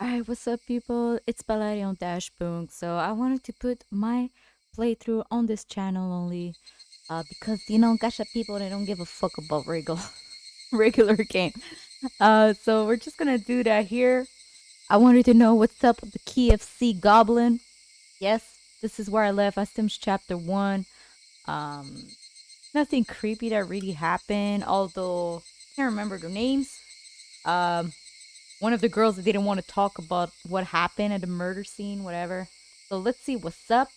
Alright, what's up, people? It's Balari on Dashboom. So I wanted to put my playthrough on this channel only, because gacha people they don't give a fuck about regular game. So we're just gonna do that here. I wanted to know what's up with the KFC Goblin. Yes, this is where I left. I Sims Chapter 1. Um, Nothing creepy that really happened, although I can't remember their names. Um, One of the girls that didn't want to talk about what happened at the murder scene, whatever. So let's see what's up.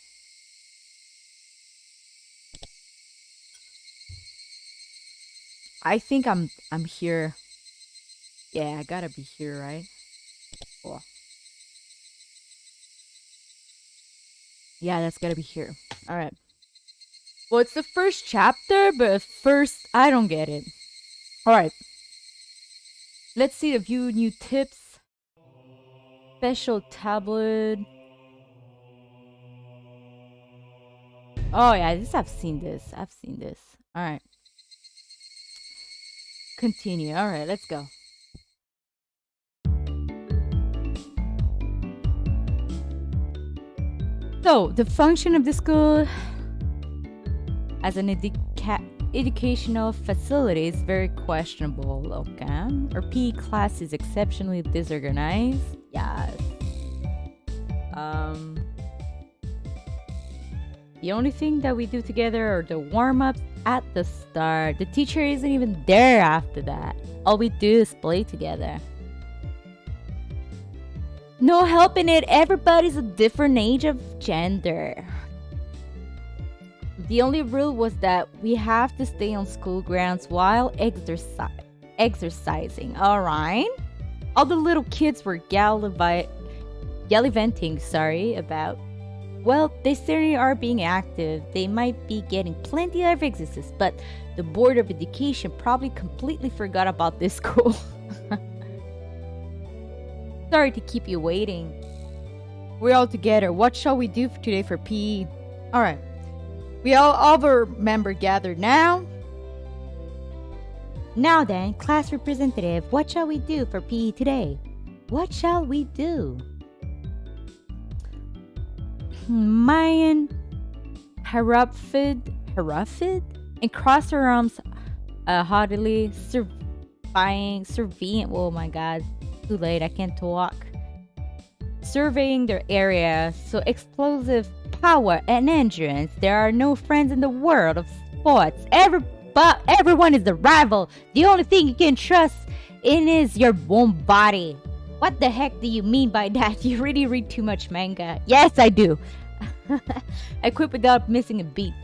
I think I'm here. Yeah, I gotta be here, right? Cool. Yeah, that's gotta be here. All right. Well, it's the first chapter, but at first I don't get it. All right. Let's see the view new tips. Special tablet. Oh yeah, I've seen this. I've seen this. All right. Continue. All right, let's go. So, the function of the school as an educational facility is very questionable, okay? Our PE class is exceptionally disorganized. Yes. The only thing that we do together are the warm-ups at the start. The teacher isn't even there after that. All we do is play together. No helping it, everybody's a different age of gender. The only rule was that we have to stay on school grounds while exercising. Alright? All the little kids were gallivanting, about. Well, they certainly are being active. They might be getting plenty of exercise, but the Board of Education probably completely forgot about this school. Sorry to keep you waiting. We're all together. What shall we do today for PE? Alright. We all our member gathered now. Now then, class representative, what shall we do for PE today? What shall we do? Mion, Harufid, and cross her arms haughtily, surveying. Oh my god, too late, I can't talk. Surveying their area, so explosive power and endurance. There are no friends in the world of sports. Everyone is a rival. The only thing you can trust in is your own body. What the heck do you mean by that? You really read too much manga. Yes, I do. I quit without missing a beat.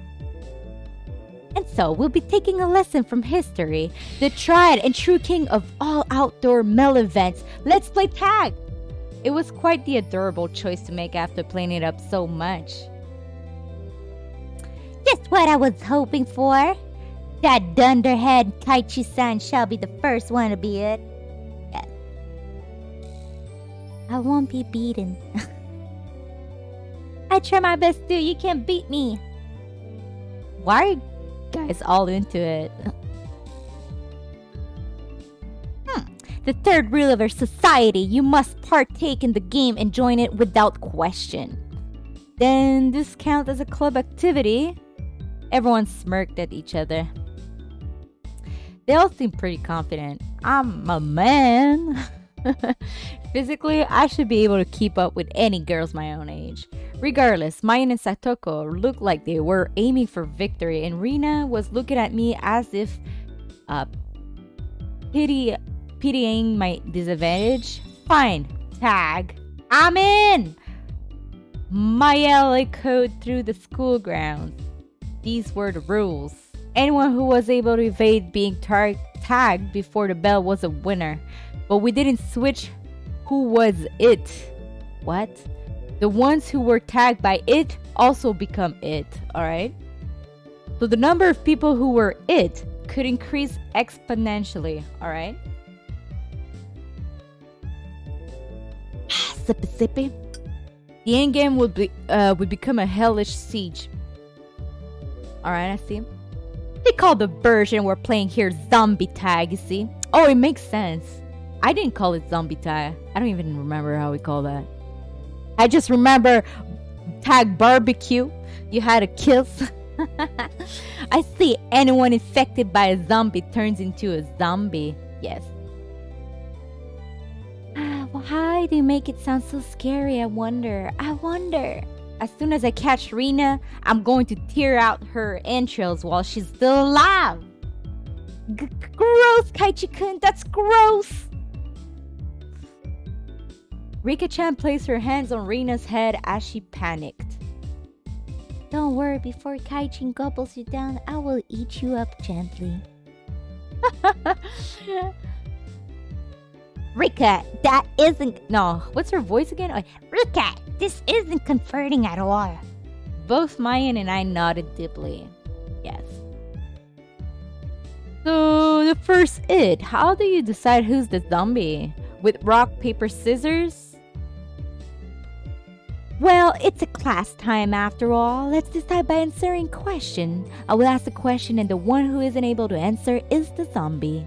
And so, we'll be taking a lesson from history, the tried and true king of all outdoor mel events. Let's play tag! It was quite the adorable choice to make after playing it up so much. Just what I was hoping for. That dunderhead Kaichi-san shall be the first one to be it. Yes. I won't be beaten. I try my best to. You can't beat me. Why are you guys all into it? The third rule of our society, you must partake in the game and join it without question. Then this counts as a club activity. Everyone smirked at each other. They all seemed pretty confident. I'm a man. Physically, I should be able to keep up with any girls my own age. Regardless, Mion and Satoko looked like they were aiming for victory, and Rena was looking at me as if pitying my disadvantage. Fine, tag. I'm in! My yell echoed through the school grounds. These were the rules. Anyone who was able to evade being tagged before the bell was a winner. But we didn't switch who was it. What? The ones who were tagged by it also become it, alright? So the number of people who were it could increase exponentially, alright? Sippy sippy. The endgame would become a hellish siege. Alright, I see. They call the version we're playing here zombie tag, you see? Oh, it makes sense. I didn't call it zombie tag. I don't even remember how we call that. I just remember tag barbecue. You had a kiss. I see anyone infected by a zombie turns into a zombie. Yes. Why do you make it sound so scary? I wonder. As soon as I catch Rena, I'm going to tear out her entrails while she's still alive. Gross, Kaichi-kun. That's gross. Rika-chan placed her hands on Rena's head as she panicked. Don't worry, before Kaijin gobbles you down, I will eat you up gently. Rika, that isn't... No, what's her voice again? Oh, Rika, this isn't comforting at all. Both Mayan and I nodded deeply. Yes. So, the first id. How do you decide who's the zombie? With rock, paper, scissors? Well, it's a class time after all. Let's decide by answering question. I will ask the question and the one who isn't able to answer is the zombie.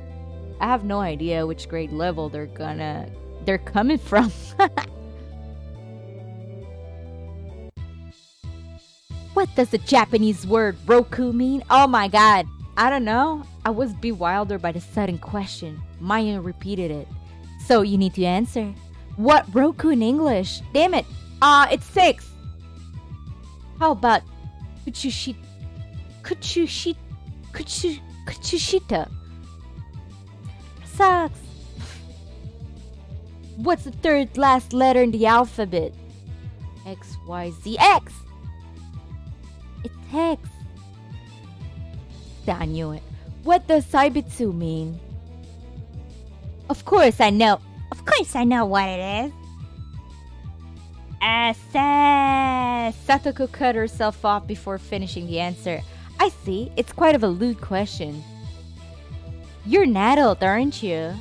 I have no idea which grade level they're coming from. What does the Japanese word roku mean? Oh my god. I don't know. I was bewildered by the sudden question. Maya repeated it. So you need to answer. What roku in English? Damn it. It's 6. How about Kuchushita? Sucks. What's the third last letter in the alphabet? X, Y, Z, X. It's X. I knew it. What does Saibitsu mean? Of course I know. Of course I know what it is. Satoko cut herself off before finishing the answer. I see. It's quite of a lewd question. You're an adult, aren't you?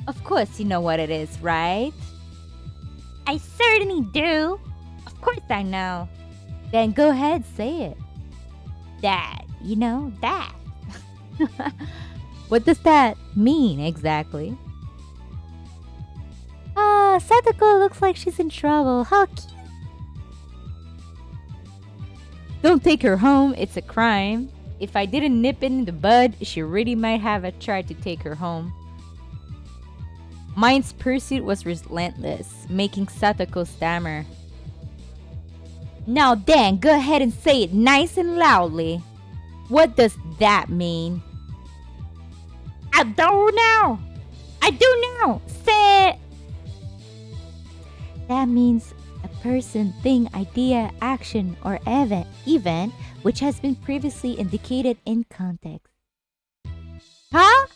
Of course you know what it is, right? I certainly do. Of course I know. Then go ahead, say it. That. You know, that. What does that mean exactly? Satoko looks like she's in trouble. How cute. Don't take her home. It's a crime. If I didn't nip it in the bud, she really might have tried to take her home. Mine's pursuit was relentless, making Satoko stammer. Now then, go ahead and say it nice and loudly. What does that mean? I don't know. I do know. Say it. That means a person, thing, idea, action, or event which has been previously indicated in context. Huh?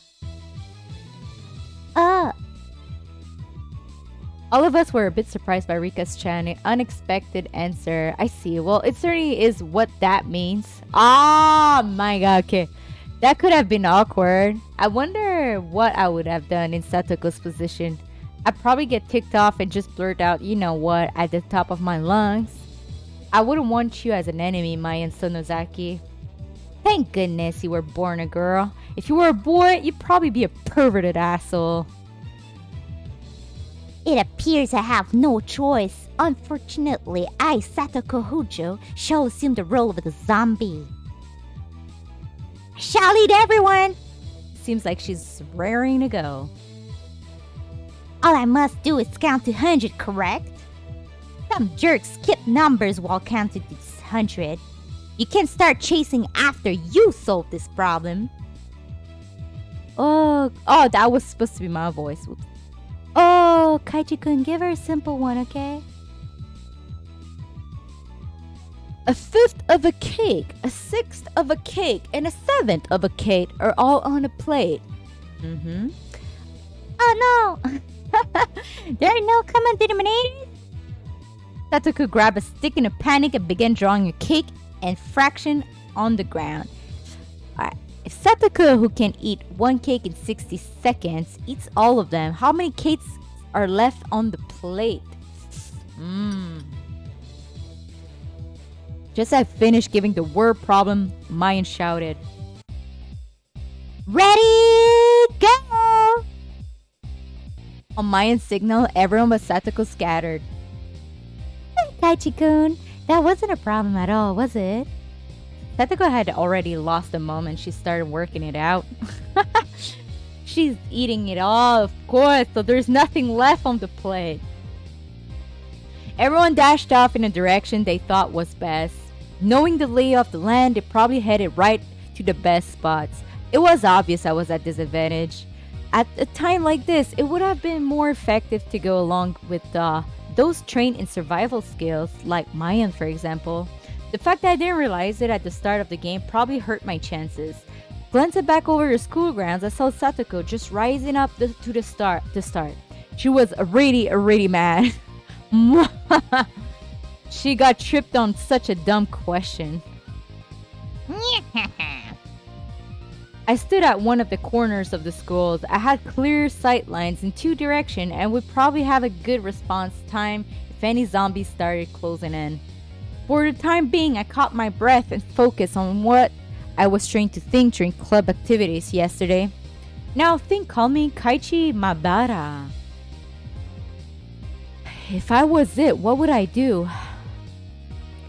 All of us were a bit surprised by Rika's unexpected answer. I see. Well, it certainly is what that means. Oh my god, okay. That could have been awkward. I wonder what I would have done in Satoko's position. I'd probably get ticked off and just blurt out, you know what, at the top of my lungs. I wouldn't want you as an enemy, Mayan Sonozaki. Thank goodness you were born a girl. If you were a boy, you'd probably be a perverted asshole. It appears I have no choice. Unfortunately, I, Satoko Hojo, shall assume the role of the zombie. I shall eat everyone! Seems like she's raring to go. All I must do is count to 100, correct? Some jerks skip numbers while counting to 100. You can start chasing after you solve this problem. Oh, that was supposed to be my voice. Oops. Oh, Kaichi-kun, give her a simple one, okay? A fifth of a cake, a sixth of a cake, and a seventh of a cake are all on a plate. Mm-hmm. Oh no! There are no common denominators? Satoko grabbed a stick in a panic and began drawing a cake and fraction on the ground. Alright, if Satoko, who can eat one cake in 60 seconds, eats all of them, how many cakes are left on the plate? Just as I finished giving the word problem, Mayan shouted, "Ready, go!" On Mayan's signal, everyone but Satoko scattered. Kaichi-kun, that wasn't a problem at all, was it? Satoko had already lost the moment. She started working it out. She's eating it all, of course, so there's nothing left on the plate. Everyone dashed off in a direction they thought was best. Knowing the lay of the land, they probably headed right to the best spots. It was obvious I was at disadvantage. At a time like this, it would have been more effective to go along with those trained in survival skills, like Mayan, for example. The fact that I didn't realize it at the start of the game probably hurt my chances. Glancing back over the school grounds, I saw Satoko just rising up to the start. She was already mad. She got tripped on such a dumb question. I stood at one of the corners of the schools. I had clear sight lines in two directions and would probably have a good response time if any zombies started closing in. For the time being, I caught my breath and focused on what I was trained to think during club activities yesterday. Now think calmly, Kaichi Mabara. If I was it, what would I do?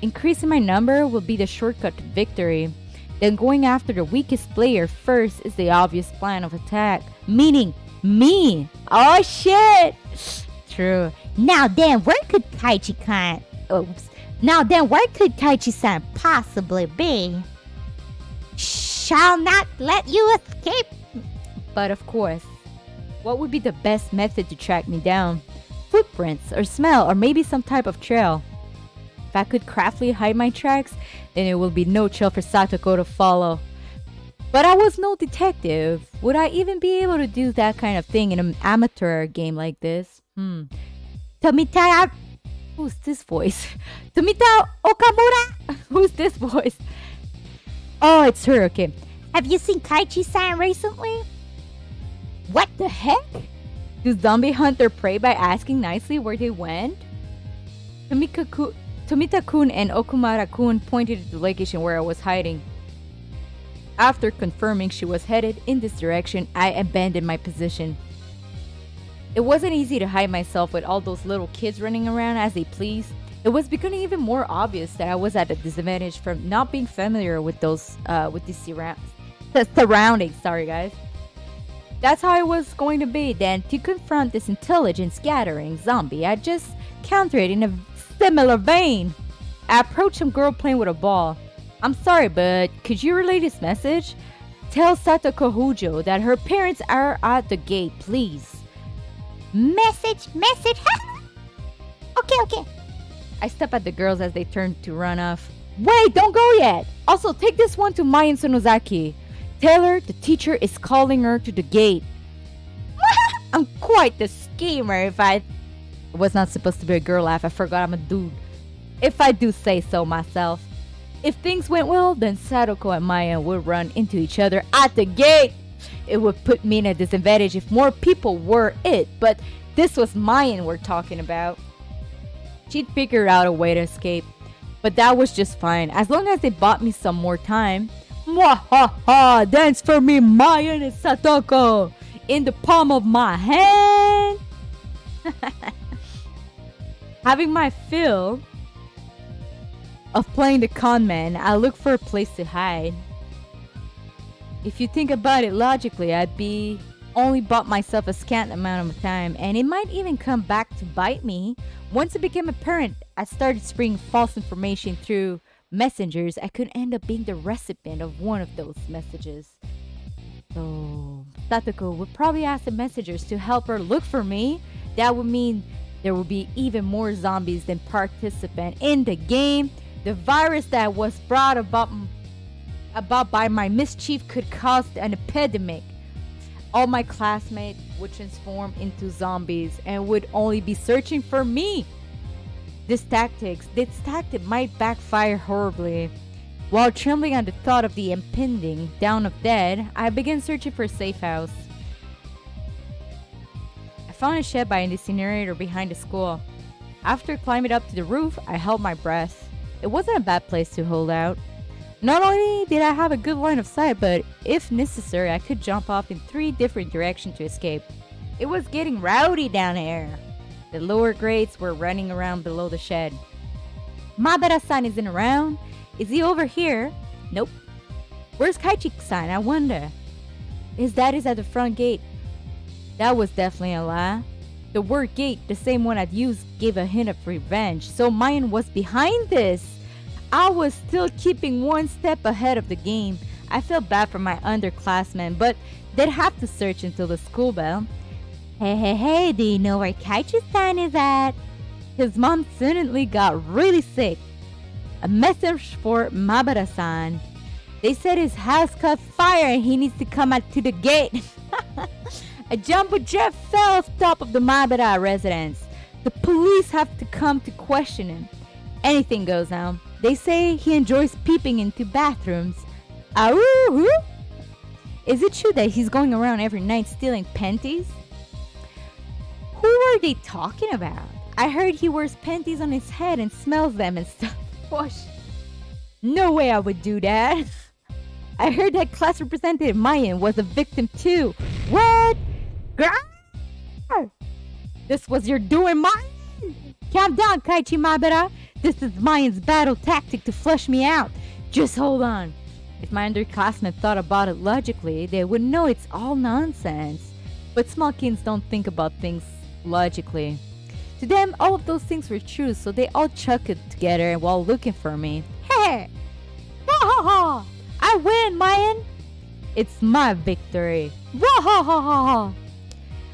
Increasing my number would be the shortcut to victory. Then going after the weakest player first is the obvious plan of attack. Meaning me. Oh shit! True. Now then, where could Kaichi-san... Oops. Now then, where could Kaichi-san possibly be? Shall not let you escape. But of course, what would be the best method to track me down? Footprints, or smell, or maybe some type of trail. If I could craftily hide my tracks, then it would be no trail for Satoko to follow. But I was no detective. Would I even be able to do that kind of thing in an amateur game like this? Tomita... Who's this voice? Tomita Okamura? Who's this voice? Oh, it's her, okay. Have you seen Kaichi-san recently? What the heck? Do zombie hunt their prey by asking nicely where they went? Tomita-kun and Okumura-kun pointed to the location where I was hiding. After confirming she was headed in this direction, I abandoned my position. It wasn't easy to hide myself with all those little kids running around as they please. It was becoming even more obvious that I was at a disadvantage from not being familiar with these surroundings. Sorry, guys. That's how it was going to be. Then, to confront this intelligence-gathering zombie, I just countered in a similar vein. I approached some girl playing with a ball. I'm sorry, but could you relay this message? Tell Satoko Hujo that her parents are at the gate, please. Message. Okay. I step at the girls as they turn to run off. Wait, don't go yet! Also, take this one to Mayan Sonozaki. Tell her the teacher is calling her to the gate. I'm quite the schemer if I... It was not supposed to be a girl laugh. I forgot I'm a dude. If I do say so myself. If things went well, then Satoko and Maya would run into each other at the gate. It would put me in a disadvantage if more people were it. But this was Mayan we're talking about. She'd figured out a way to escape. But that was just fine. As long as they bought me some more time. Mwahaha! Dance for me, Mayan and Satoko! In the palm of my hand! Having my fill of playing the con man, I look for a place to hide. If you think about it logically, I'd be only bought myself a scant amount of time, and it might even come back to bite me. Once it became apparent, I started spreading false information through messengers. I could end up being the recipient of one of those messages. So Satoko would probably ask the messengers to help her look for me. That would mean there would be even more zombies than participants in the game. The virus that was brought about by my mischief could cause an epidemic. All my classmates would transform into zombies and would only be searching for me. This tactic might backfire horribly. While trembling at the thought of the impending down of dead, I began searching for a safe house. I found a shed by an incinerator behind the school. After climbing up to the roof, I held my breath. It wasn't a bad place to hold out. Not only did I have a good line of sight, but if necessary, I could jump off in 3 different directions to escape. It was getting rowdy down there. The lower grades were running around below the shed. Mabara-san isn't around. Is he over here? Nope. Where's Kaichi-san? I wonder. His dad is at the front gate. That was definitely a lie. The word gate, the same one I'd used, gave a hint of revenge. So Mion was behind this. I was still keeping one step ahead of the game. I felt bad for my underclassmen, but they'd have to search until the school bell. Hey, do you know where Kaichi-san is at? His mom suddenly got really sick. A message for Mabara-san. They said his house caught fire and he needs to come out to the gate. A jumbo jet fell off top of the Mabara residence. The police have to come to question him. Anything goes now. They say he enjoys peeping into bathrooms. Ahoo! Is it true that he's going around every night stealing panties? Who are they talking about? I heard he wears panties on his head and smells them and stuff. Gosh. No way I would do that. I heard that class representative Mion was a victim too. What? This was your doing, Mion? Calm down, Kaichi Mabara. This is Mion's battle tactic to flush me out. Just hold on. If my underclassmen thought about it logically, they would know it's all nonsense. But small kids don't think about things logically. To them, all of those things were true, so they all chuck it together while looking for me. Hey! Wahaha! I win, Mion! It's my victory. Wahaha!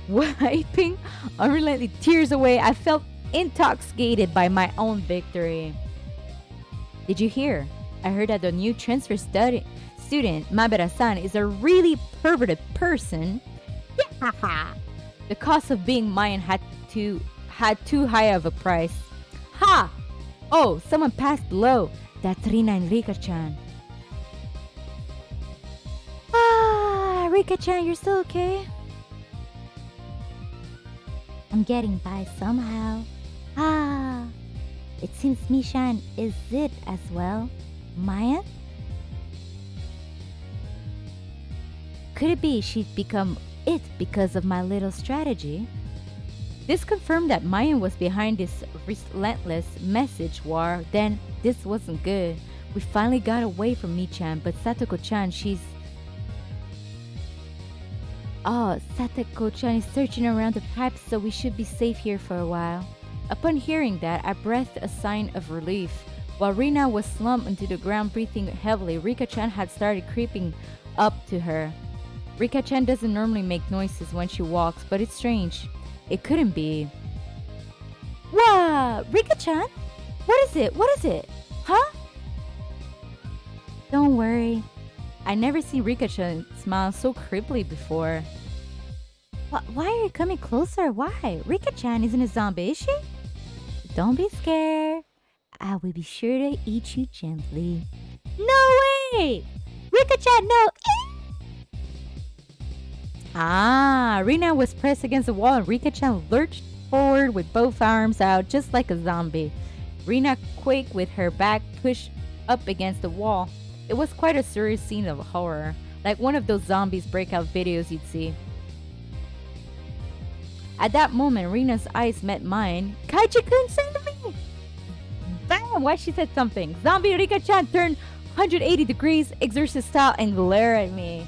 Wiping unrelenting tears away, I felt intoxicated by my own victory. Did you hear? I heard that the new transfer student, Mabara-san, is a really perverted person. The cost of being Mion had too high of a price. Ha! Oh, someone passed below. That's Rena and Rika-chan. Ah, Rika-chan, you're still okay? I'm getting by somehow. Ah, it seems Mishan is it as well. Mion? Could it be she'd become it because of my little strategy? This confirmed that Mion was behind this relentless message war. Then this wasn't good. We finally got away from Mi-chan, but Satoko-chan, Satoko-chan is searching around the pipes, so we should be safe here for a while. Upon hearing that, I breathed a sign of relief. While Rena was slumped into the ground breathing heavily, Rika-chan had started creeping up to her. Rika-chan doesn't normally make noises when she walks, but it's strange. It couldn't be. Wow! Rika-chan? What is it? What is it? Huh? Don't worry. I never seen Rika-chan smile so creepily before. Why are you coming closer? Why? Rika-chan isn't a zombie, is she? Don't be scared. I will be sure to eat you gently. No way! Rika-chan, no! Rena was pressed against the wall and Rika-chan lurched forward with both arms out just like a zombie. Rena quaked with her back pushed up against the wall. It was quite a surreal scene of horror, like one of those zombies breakout videos you'd see. At that moment, Rena's eyes met mine. Kaichi-kun, send me! Bam! Why she said something. Zombie Rika-chan turned 180 degrees, exorcist style, and glared at me.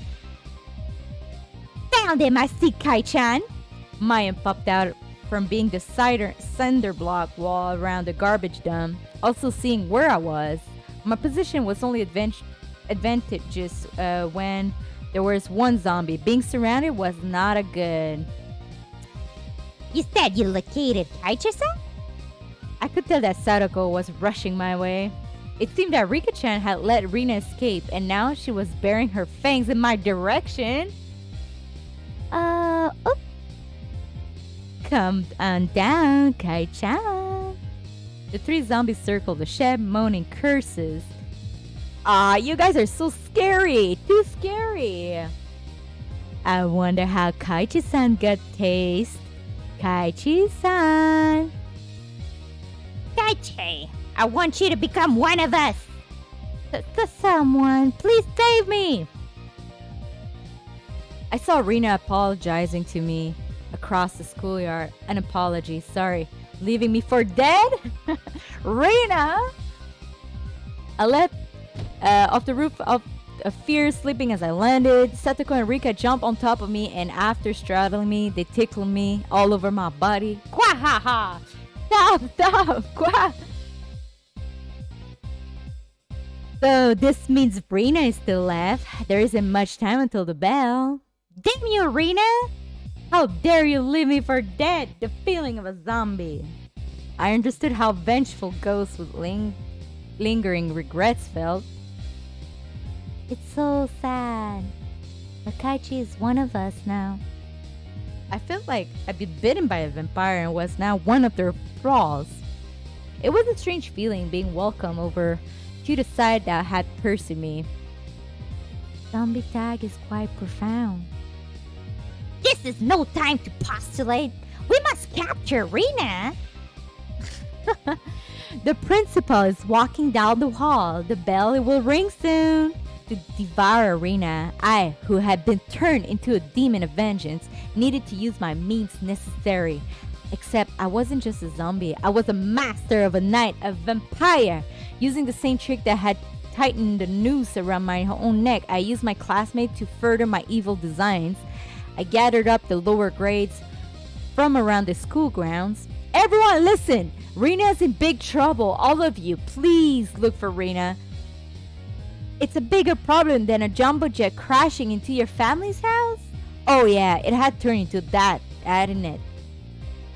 Found him, I see, Kai-chan. Mion popped out from being the cinder block wall around the garbage dump, also seeing where I was. My position was only advantageous when there was one zombie. Being surrounded was not a good. You said you located Kaichi-san? I could tell that Satoko was rushing my way. It seemed that Rika-chan had let Rena escape, and now she was baring her fangs in my direction. Come on down, Kai-chan. The three zombies circled the shed, moaning curses. You guys are so scary. Too scary. I wonder how Kaichi-san got taste. Kaichi-san. Kaichi, I want you to become one of us. Someone, please save me. I saw Rena apologizing to me. across the schoolyard. An apology, sorry. Leaving me for dead? Rena! I leapt off the roof of fear, sleeping as I landed. Satoko and Rika jump on top of me, and after straddling me, they tickle me all over my body. Kwa ha ha! Stop! Kwa! So this means Rena is still left. There isn't much time until the bell. Damn you, Rena! How dare you leave me for dead? The feeling of a zombie. I understood how vengeful ghosts with lingering regrets felt. It's so sad. Akaichi is one of us now. I felt like I'd been bitten by a vampire and was now one of their thralls. It was a strange feeling being welcomed over to the side that had pursued me. Zombie tag is quite profound. This is no time to postulate. We must capture Rena. The principal is walking down the hall. The bell will ring soon. To devour Rena, I, who had been turned into a demon of vengeance, needed to use my means necessary. Except I wasn't just a zombie. I was a master of a night, a vampire. Using the same trick that had tightened the noose around my own neck, I used my classmate to further my evil designs. I gathered up the lower grades from around the school grounds. Everyone listen! Rena's in big trouble. All of you, please look for Rena. It's a bigger problem than a jumbo jet crashing into your family's house? Oh yeah, it had turned into that, hadn't it?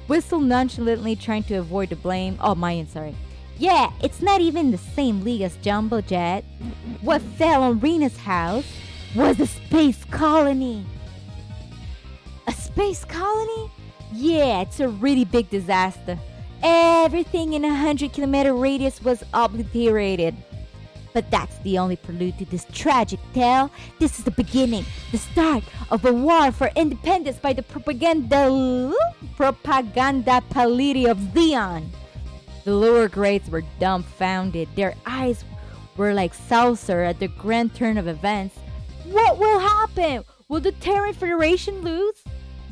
Whistle nonchalantly trying to avoid the blame. Oh, Mion, sorry. Yeah, it's not even the same league as jumbo jet. What fell on Rena's house was a space colony. A space colony? Yeah, it's a really big disaster. Everything in a 100-kilometer radius was obliterated. But that's the only prelude to this tragic tale. This is the beginning, the start of a war for independence by the propaganda paliti of Zeon. The lower grades were dumbfounded. Their eyes were like saucer at the grand turn of events. What will happen? Will the Terran Federation lose?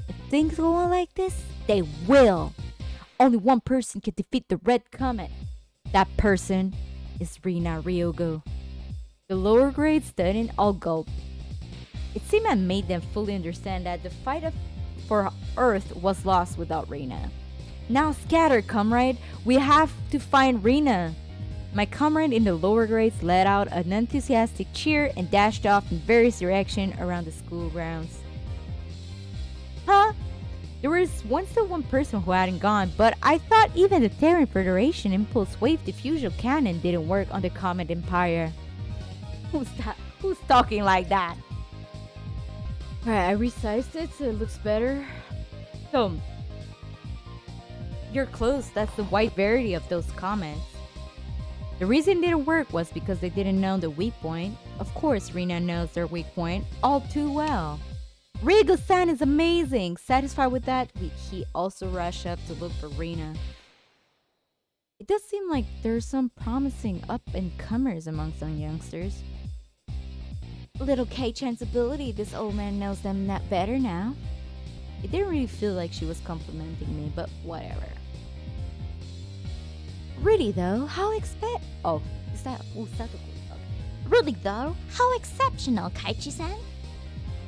If things go on like this, they will. Only one person can defeat the Red Comet. That person is Rena Ryugu. The lower grades studied all gulped. It seemed I made them fully understand that the fight for Earth was lost without Rena. Now scatter, comrade. We have to find Rena. My comrade in the lower grades let out an enthusiastic cheer and dashed off in various directions around the school grounds. Huh? There was still one person who hadn't gone, but I thought even the Terran Federation impulse wave diffusion cannon didn't work on the Comet Empire. Who's talking like that? Alright, I resized it so it looks better. So, you're close. That's the white variety of those comments. The reason it didn't work was because they didn't know the weak point. Of course, Rena knows their weak point all too well. Ryugu-san is amazing! Satisfied with that, he also rushed up to look for Rena. It does seem like there's some promising up-and-comers among some youngsters. Little K-chan's ability, this old man knows them that better now. It didn't really feel like she was complimenting me, but whatever. Really though, how Oh, is that... Oh, Satoko. Okay. Really though, how exceptional, Kaichi-san.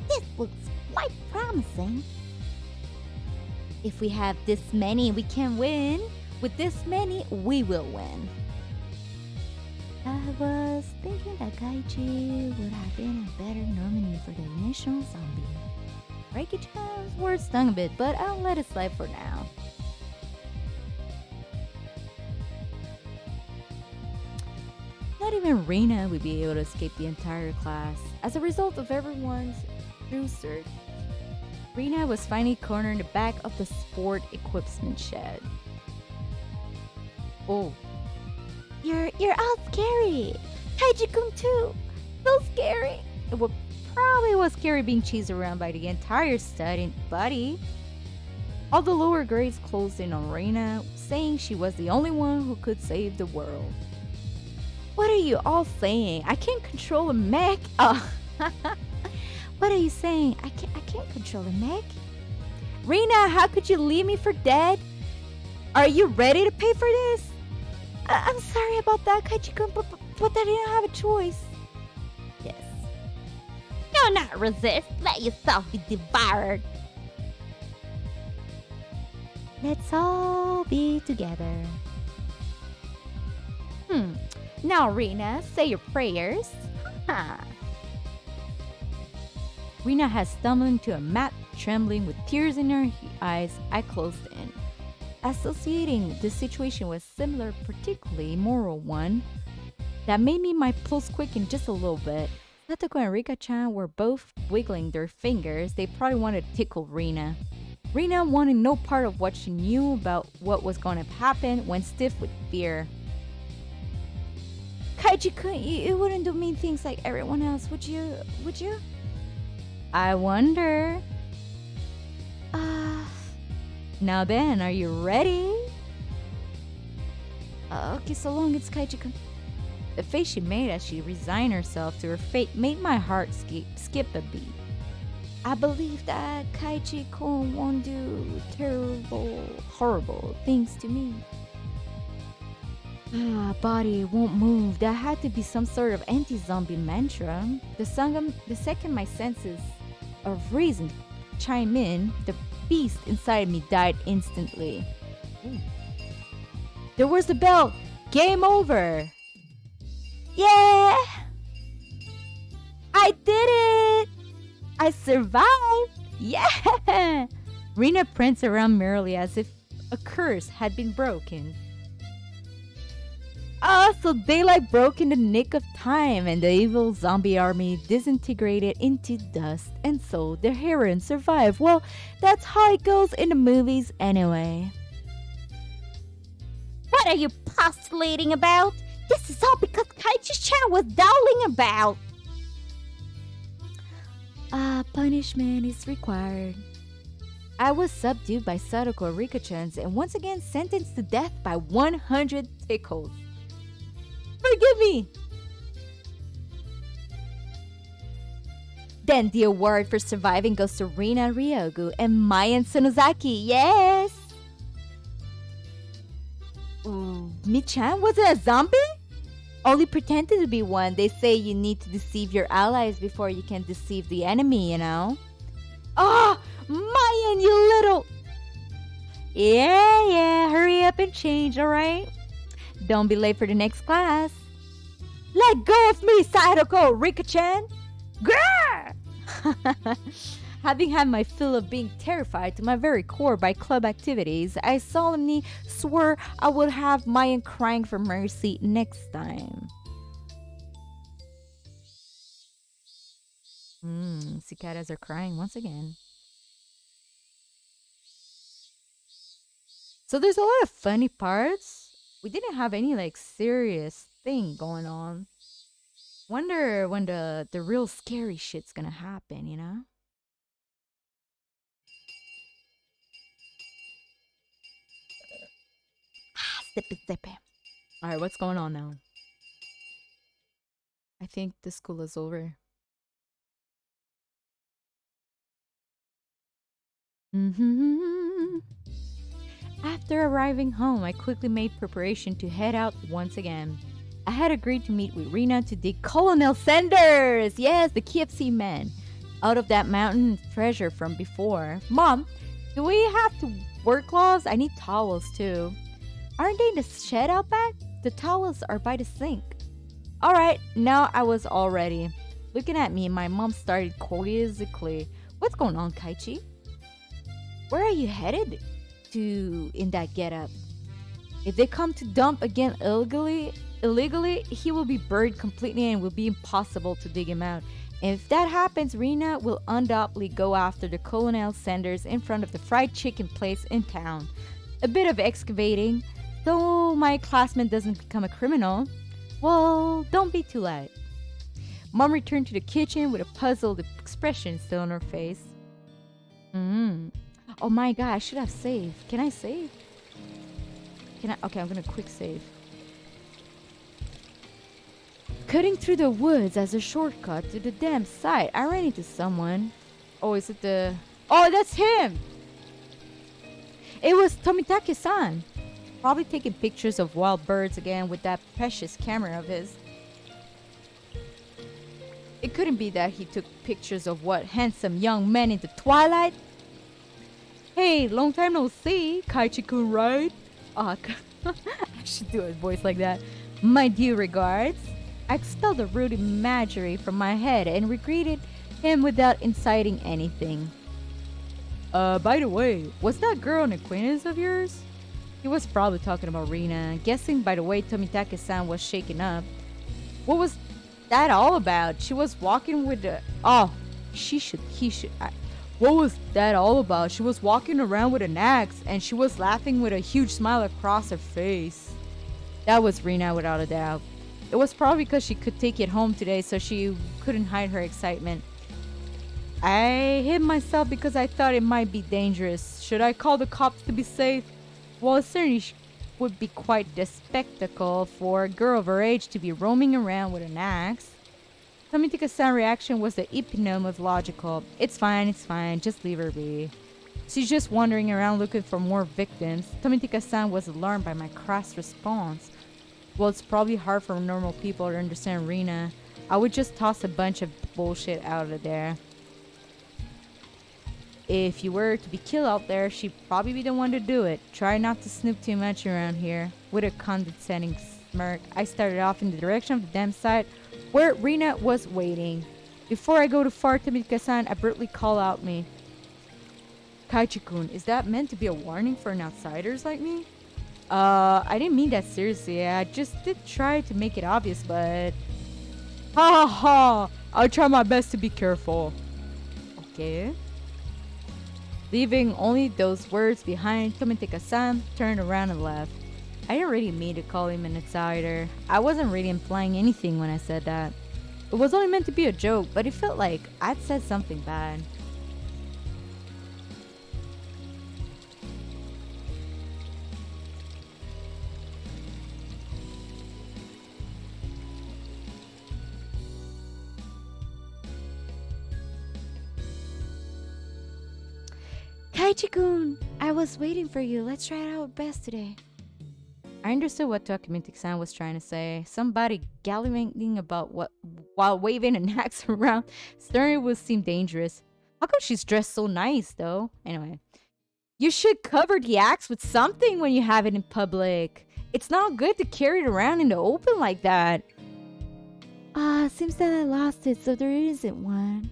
This looks quite promising. If we have this many, we can win. With this many, we will win. I was thinking that Kaichi would have been a better nominee for the initial zombie. Reiki-chan's words stung a bit, but I'll let it slide for now. Not even Rena would be able to escape the entire class. As a result of everyone's true search, Rena was finally cornered in the back of the sport equipment shed. Oh. You're all scary. Kaiji-kun too. So scary. It probably was scary being chased around by the entire student body. All the lower grades closed in on Rena, saying she was the only one who could save the world. What are you all saying? I can't control a mech. Oh. What are you saying? I can't control a mech? Rena, how could you leave me for dead? Are you ready to pay for this? I'm sorry about that, Kaichi-kun, but I didn't have a choice. Yes. Do not resist. Let yourself be devoured. Let's all be together. Now, Rena, say your prayers. Rena has stumbled into a mat, trembling with tears in her eyes. I closed in. Associating the situation with similar, particularly immoral one, that made me my pulse quicken just a little bit. Satoko and Rika-chan were both wiggling their fingers. They probably wanted to tickle Rena. Rena wanted no part of what she knew about what was going to happen, went stiff with fear. Kaichi-kun, you wouldn't do mean things like everyone else, would you? I wonder. Now then, are you ready? Okay, so long, it's Kaichi-kun. The face she made as she resigned herself to her fate made my heart skip a beat. I believe that Kaichi-kun won't do terrible, horrible things to me. Body won't move. That had to be some sort of anti-zombie mantra. The second my senses of reason chime in, the beast inside me died instantly. Ooh. There was the bell. Game over. Yeah! I did it! I survived! Yeah! Rena pranced around merrily as if a curse had been broken. So daylight broke in the nick of time and the evil zombie army disintegrated into dust, and so the heroine survived. Well, that's how it goes in the movies anyway. What are you postulating about? This is all because Kaichi-chan was dowling about. Punishment is required. I was subdued by Satoko Rika-chan's and once again sentenced to death by 100 tickles. Forgive me! Then the award for surviving goes to Rena Ryugu and Mion Sonozaki. Yes! Mi-chan wasn't a zombie? Only pretended to be one. They say you need to deceive your allies before you can deceive the enemy, you know? Mion, you little... Yeah, hurry up and change, alright? Don't be late for the next class. Let go of me, Satoko Rika-chan! Grrr! Having had my fill of being terrified to my very core by club activities, I solemnly swore I would have Mion crying for mercy next time. Cicadas are crying once again. So there's a lot of funny parts. We didn't have any like serious thing going on. Wonder when the real scary shit's gonna happen, you know? Sippy. Alright, what's going on now? I think the school is over. After arriving home, I quickly made preparation to head out once again. I had agreed to meet with Rena to dig Colonel Sanders! Yes, the KFC man. Out of that mountain treasure from before. Mom, do we have to wear gloves? I need towels too. Aren't they in the shed out back? The towels are by the sink. Alright, now I was all ready. Looking at me, my mom started quizzically. What's going on, Kaichi? Where are you headed to in that getup? If they come to dump again illegally, he will be buried completely and will be impossible to dig him out. And if that happens, Rena will undoubtedly go after the Colonel Sanders in front of the fried chicken place in town. A bit of excavating, though my classmate doesn't become a criminal. Well, don't be too late. Mom returned to the kitchen with a puzzled expression still on her face. Oh my god, I should have saved. Can I save? Can I? Okay, I'm gonna quick save. Cutting through the woods as a shortcut to the damn site, I ran into someone. Oh, is it the... Oh, that's him! It was Tomitake-san. Probably taking pictures of wild birds again with that precious camera of his. It couldn't be that he took pictures of what handsome young men in the twilight. Hey, long time no see, Kaichi-kun, right? I should do a voice like that. My due regards. I expelled the rude imagery from my head and greeted him without inciting anything. By the way, was that girl an acquaintance of yours? He was probably talking about Rena, guessing by the way Tomitake-san was shaken up. What was that all about? She was walking with the... Oh, what was that all about? She was walking around with an axe, and she was laughing with a huge smile across her face. That was Rena without a doubt. It was probably because she could take it home today, so she couldn't hide her excitement. I hid myself because I thought it might be dangerous. Should I call the cops to be safe? Well, it certainly would be quite the spectacle for a girl of her age to be roaming around with an axe. Tomitake-san's reaction was the epitome of logical. It's fine, just leave her be. She's just wandering around looking for more victims. Tomitake-san was alarmed by my crass response. Well, it's probably hard for normal people to understand Rena. I would just toss a bunch of bullshit out of there. If you were to be killed out there, she'd probably be the one to do it. Try not to snoop too much around here. With a condescending smirk, I started off in the direction of the dam site where Rena was waiting. Before I go too far, Tomitake-san abruptly called out me. Kaichi-kun, is that meant to be a warning for an outsiders like me? I didn't mean that seriously. I just did try to make it obvious, but... Ha ha ha! I'll try my best to be careful. Okay. Leaving only those words behind, Tomitake-san turned around and left. I didn't really mean to call him an outsider. I wasn't really implying anything when I said that. It was only meant to be a joke, but it felt like I'd said something bad. Kaichi-kun, I was waiting for you. Let's try our best today. I understood what Tomitake-san was trying to say. Somebody gallivanting about what while waving an axe around certainly would seem dangerous. How come she's dressed so nice, though? Anyway, you should cover the axe with something when you have it in public. It's not good to carry it around in the open like that. Seems that I lost it, so there isn't one.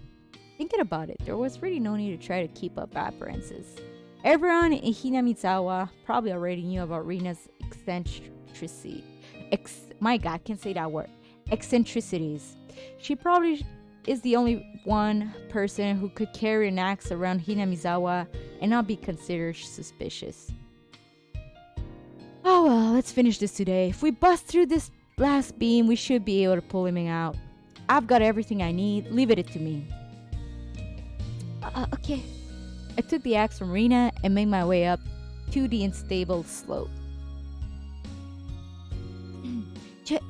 Thinking about it, there was really no need to try to keep up appearances. Everyone in Hinamizawa probably already knew about Rena's eccentricity. My God, can't say that word. Eccentricities. She probably is the only one person who could carry an axe around Hinamizawa and not be considered suspicious. Oh well, let's finish this today. If we bust through this last beam, we should be able to pull him out. I've got everything I need. Leave it to me. Okay. I took the axe from Rena and made my way up to the unstable slope.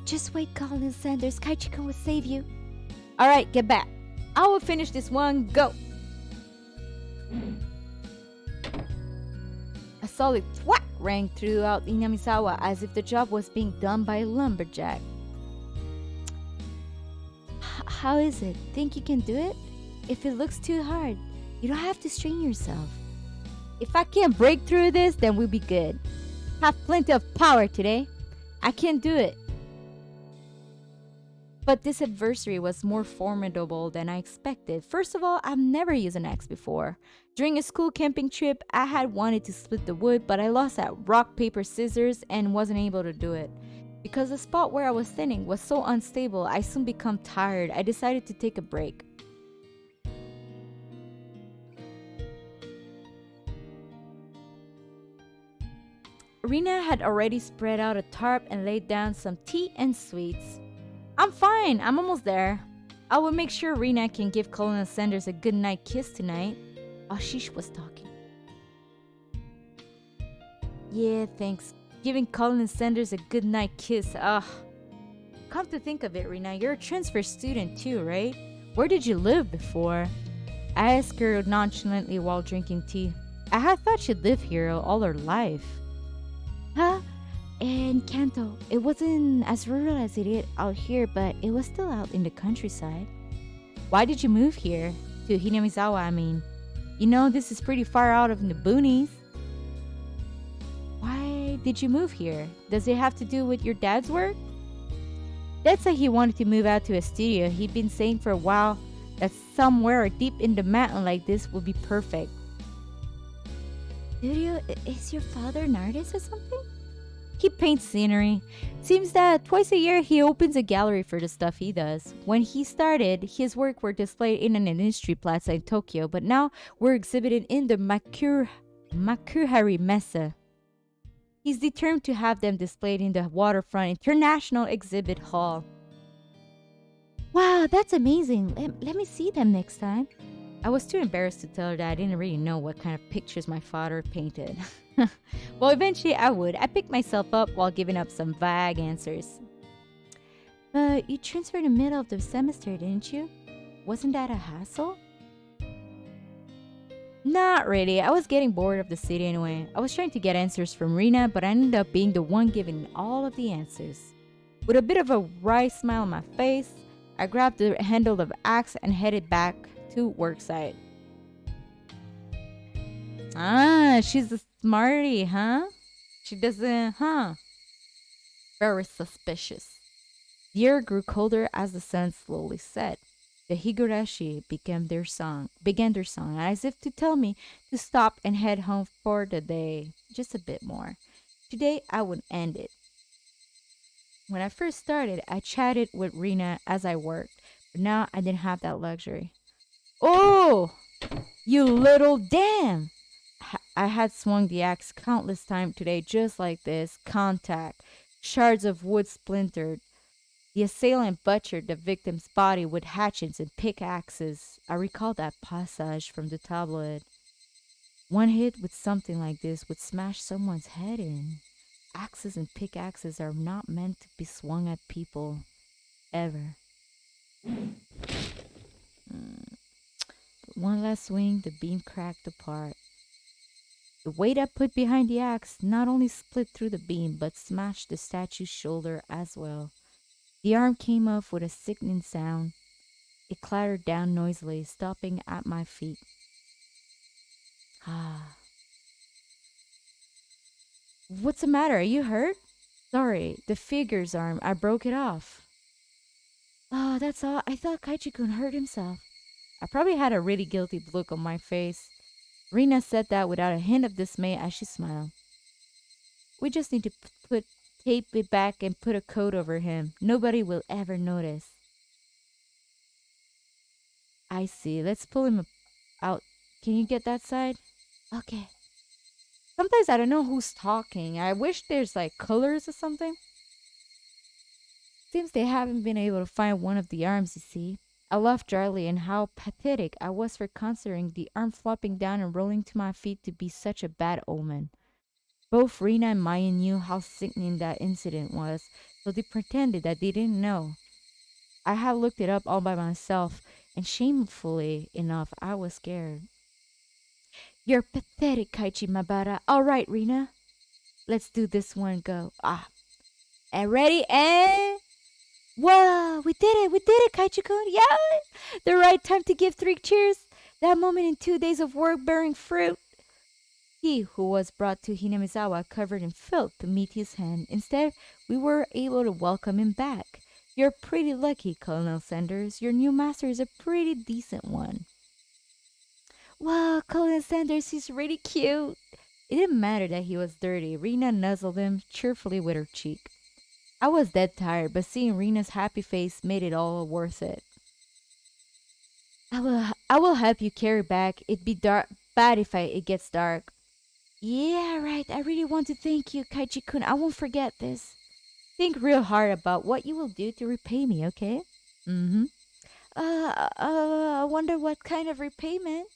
Just wait, Colin Sanders. Kaichi-kun will save you. Alright, get back. I will finish this one. Go! A solid thwack rang throughout Inamizawa as if the job was being done by a lumberjack. How is it? Think you can do it? If it looks too hard, you don't have to strain yourself. If I can't break through this, then we'll be good. Have plenty of power today. I can't do it. But this adversary was more formidable than I expected. First of all, I've never used an axe before. During a school camping trip, I had wanted to split the wood, but I lost at rock, paper, scissors and wasn't able to do it. Because the spot where I was standing was so unstable, I soon became tired. I decided to take a break. Rena had already spread out a tarp and laid down some tea and sweets. I'm fine, I'm almost there. I will make sure Rena can give Colonel Sanders a good night kiss tonight. Ashish was talking. Yeah, thanks. Giving Colonel Sanders a good night kiss. Come to think of it, Rena, you're a transfer student too, right? Where did you live before? I asked her nonchalantly while drinking tea. I had thought she'd live here all her life. Huh? In Kanto, it wasn't as rural as it is out here, but it was still out in the countryside. Why did you move here? To Hinamizawa, I mean. You know, this is pretty far out of the boonies. Why did you move here? Does it have to do with your dad's work? Dad said he wanted to move out to a studio. He'd been saying for a while that somewhere deep in the mountain like this would be perfect. Studio, is your father an artist or something? He paints scenery. Seems that twice a year he opens a gallery for the stuff he does. When he started, his work were displayed in an industry plaza in Tokyo, but now we're exhibited in the Makuhari Messe. He's determined to have them displayed in the Waterfront International Exhibit Hall. Wow, that's amazing. Let me see them next time. I was too embarrassed to tell her that I didn't really know what kind of pictures my father painted. Well, eventually I would. I picked myself up while giving up some vague answers. But you transferred in the middle of the semester, didn't you? Wasn't that a hassle? Not really. I was getting bored of the city anyway. I was trying to get answers from Rena, but I ended up being the one giving all of the answers. With a bit of a wry smile on my face, I grabbed the handle of the axe and headed back to worksite. Ah, she's a smarty, huh? She doesn't, huh? Very suspicious. The air grew colder as the sun slowly set. The Higurashi began their song, as if to tell me to stop and head home for the day. Just a bit more. Today I would end it. When I first started, I chatted with Rena as I worked, but now I didn't have that luxury. Oh, you little damn! I had swung the axe countless times today just like this. Contact. Shards of wood splintered. The assailant butchered the victim's body with hatchets and pickaxes. I recall that passage from the tabloid. One hit with something like this would smash someone's head in. Axes and pickaxes are not meant to be swung at people. Ever. But one last swing, the beam cracked apart. The weight I put behind the axe not only split through the beam, but smashed the statue's shoulder as well. The arm came off with a sickening sound. It clattered down noisily, stopping at my feet. Ah. What's the matter? Are you hurt? Sorry, the figure's arm. I broke it off. Oh, that's all. I thought Kaichi-kun hurt himself. I probably had a really guilty look on my face. Rena said that without a hint of dismay as she smiled. We just need to tape it back and put a coat over him. Nobody will ever notice. I see. Let's pull him out. Can you get that side? Okay. Sometimes I don't know who's talking. I wish there's like colors or something. Seems they haven't been able to find one of the arms, you see. I laughed dryly and how pathetic I was for considering the arm flopping down and rolling to my feet to be such a bad omen. Both Rena and Maya knew how sickening that incident was, so they pretended that they didn't know. I had looked it up all by myself, and shamefully enough, I was scared. You're pathetic, Kaichi Mabara. All right, Rena. Let's do this one go. And ready, and... Whoa, we did it, Kaichi-kun. Yeah, the right time to give 3 cheers. That moment in 2 days of work bearing fruit. He who was brought to Hinamizawa covered in filth to meet his hand. Instead, we were able to welcome him back. You're pretty lucky, Colonel Sanders. Your new master is a pretty decent one. Wow, Colonel Sanders, he's really cute. It didn't matter that he was dirty. Rena nuzzled him cheerfully with her cheek. I was dead tired, but seeing Rena's happy face made it all worth it. I will help you carry back. It'd be bad if it gets dark. Yeah, right. I really want to thank you, Kaichi-kun. I won't forget this. Think real hard about what you will do to repay me, okay? Mm-hmm. I wonder what kind of repayment.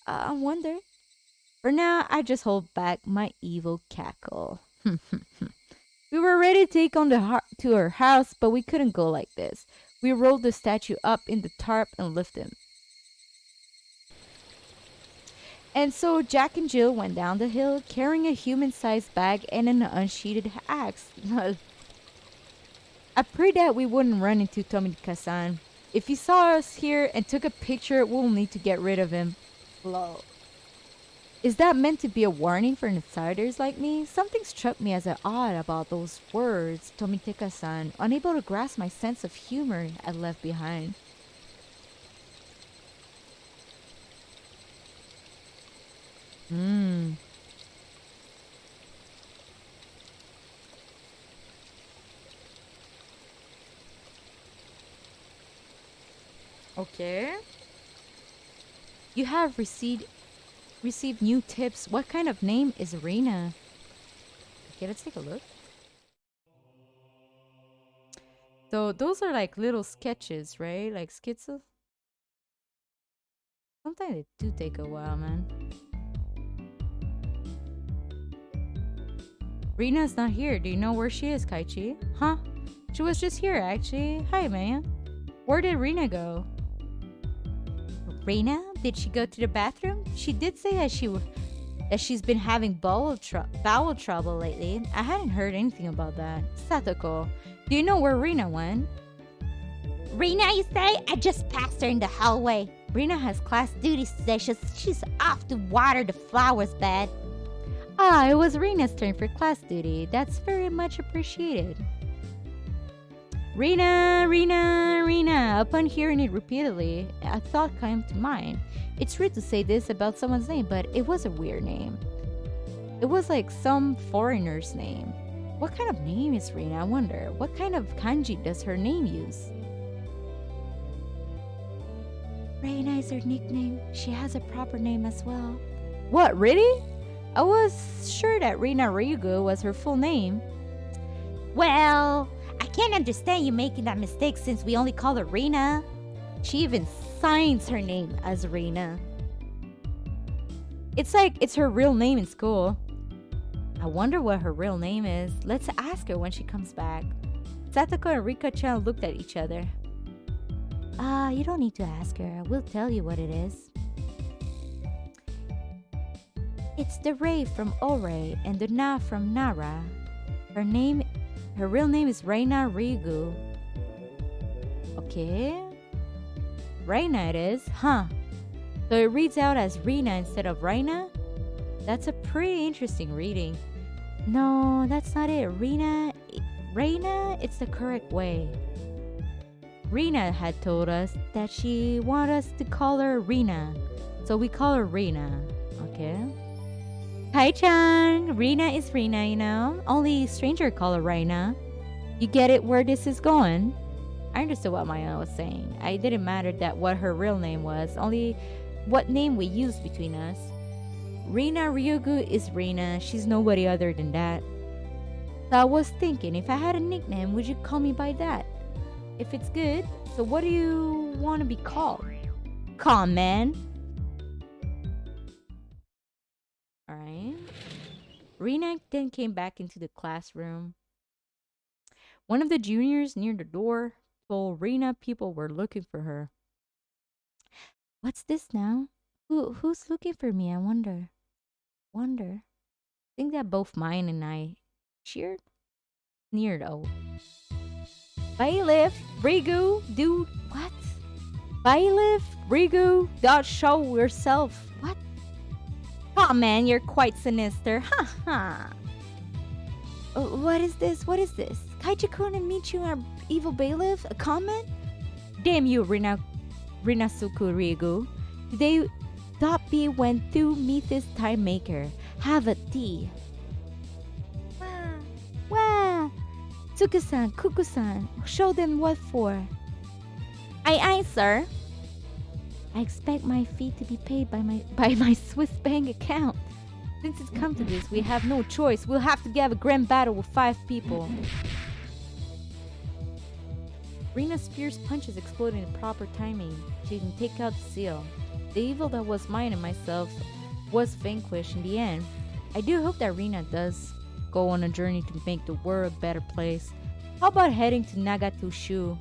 I wonder. For now, I just hold back my evil cackle. We were ready to take on to her house, but we couldn't go like this. We rolled the statue up in the tarp and lifted him. And so Jack and Jill went down the hill carrying a human-sized bag and an unsheathed axe. I pray that we wouldn't run into Tomika-san. If he saw us here and took a picture, we'll need to get rid of him. Blow. Is that meant to be a warning for insiders like me? Something struck me as odd about those words, Tomika-san, unable to grasp my sense of humor I left behind. Okay. You have received new tips. What kind of name is Rena? Okay, let's take a look. So those are like little sketches, right? Like skizzo. Sometimes they do take a while, man. Rena's not here. Do you know where she is, Kaichi? Huh? She was just here, actually. Hi, man. Where did Rena go? Rena? Did she go to the bathroom? She did say that she's been having bowel trouble lately. I hadn't heard anything about that. Satoko, do you know where Rena went? Rena, you say? I just passed her in the hallway. Rena has class duties today. She's off to water the flowers bed. Ah, it was Rena's turn for class duty. That's very much appreciated. Rena, Rena, Rena. Upon hearing it repeatedly, a thought came to mind. It's rude to say this about someone's name, but it was a weird name. It was like some foreigner's name. What kind of name is Rena? I wonder. What kind of kanji does her name use? Rena is her nickname. She has a proper name as well. What, really? I was sure that Rena Ryugu was her full name. Well, I can't understand you making that mistake since we only call her Rena. She even signs her name as Rena. It's like it's her real name in school. I wonder what her real name is. Let's ask her when she comes back. Satoko and Rika-chan looked at each other. You don't need to ask her. We'll tell you what it is. It's the Rei from Ore and the Na from Nara. Her real name is Rena Ryugu. Okay. Rena it is, huh? So it reads out as Rena instead of Rena? That's a pretty interesting reading. No, that's not it. Rena, it's the correct way. Rena had told us that she wanted us to call her Rena. So we call her Rena. Okay. Hi-chan! Rena is Rena, you know? Only stranger call her Rena. You get it where this is going? I understood what Maya was saying. I didn't matter that what her real name was, only what name we used between us. Rena Ryugu is Rena. She's nobody other than that. So I was thinking, if I had a nickname, would you call me by that? If it's good, so what do you want to be called? Calm, man. Alright. Rena then came back into the classroom. One of the juniors near the door told Rena people were looking for her. What's this now? Who's looking for me? I wonder. I think that both mine and I sneered. Oh. Bailiff, Ryugu, dude, what? Bailiff, Ryugu, don't show yourself. What? Oh man, you're quite sinister. Ha ha. What is this? Kaichi-kun and Michu are evil bailiff? A comment? Damn you, Rinasuku Ryugu. They thought me went through meet this time maker. Have a tea. Wow. Tsuku-san, Kuku-san, show them what for. Aye, sir. I expect my fee to be paid by my Swiss bank account. Since it's come to this, we have no choice. We'll have to have a grand battle with 5 people. Rena's fierce punches exploded in proper timing. She didn't take out the seal. The evil that was mine and myself was vanquished in the end. I do hope that Rena does go on a journey to make the world a better place. How about heading to Nagatushu?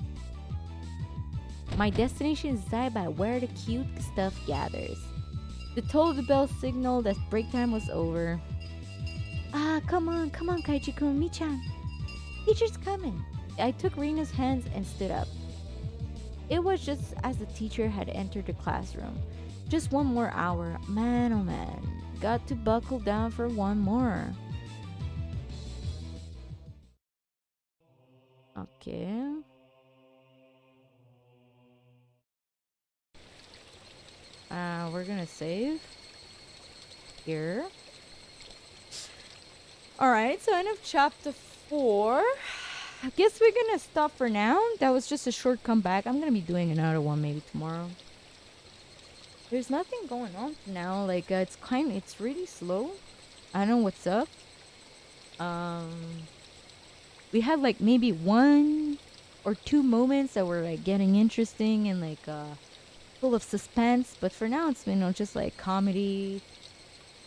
My destination is decided by where the cute stuff gathers. The toll of the bell signaled that break time was over. Ah, come on, Kaichi-kun, Mi-chan. Teacher's coming. I took Rena's hands and stood up. It was just as the teacher had entered the classroom. Just one more hour. Man, oh man. Got to buckle down for one more. Okay. We're gonna save. Here. Alright, so end of chapter 4. I guess we're gonna stop for now. That was just a short comeback. I'm gonna be doing another one maybe tomorrow. There's nothing going on for now. Like it's really slow. I don't know what's up. We had like maybe 1 or 2 moments that were like getting interesting and like full of suspense, but for now it's just like comedy.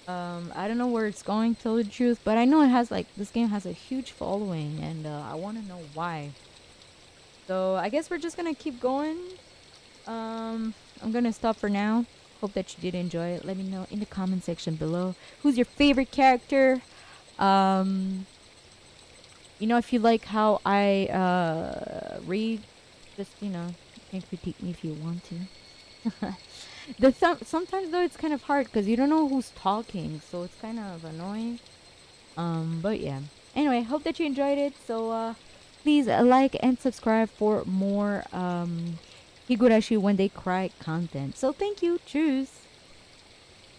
I don't know where it's going, to tell the truth, but I know it has like this game has a huge following, and I want to know why. So I guess we're just gonna keep going. I'm gonna stop for now. Hope that you did enjoy it. Let me know in the comment section below who's your favorite character. If you like how I read, just you can critique me if you want to. Sometimes though it's kind of hard because you don't know who's talking, so it's kind of annoying. But yeah. Anyway, hope that you enjoyed it. So please like and subscribe for more Higurashi When They Cry content. So thank you. Cheers.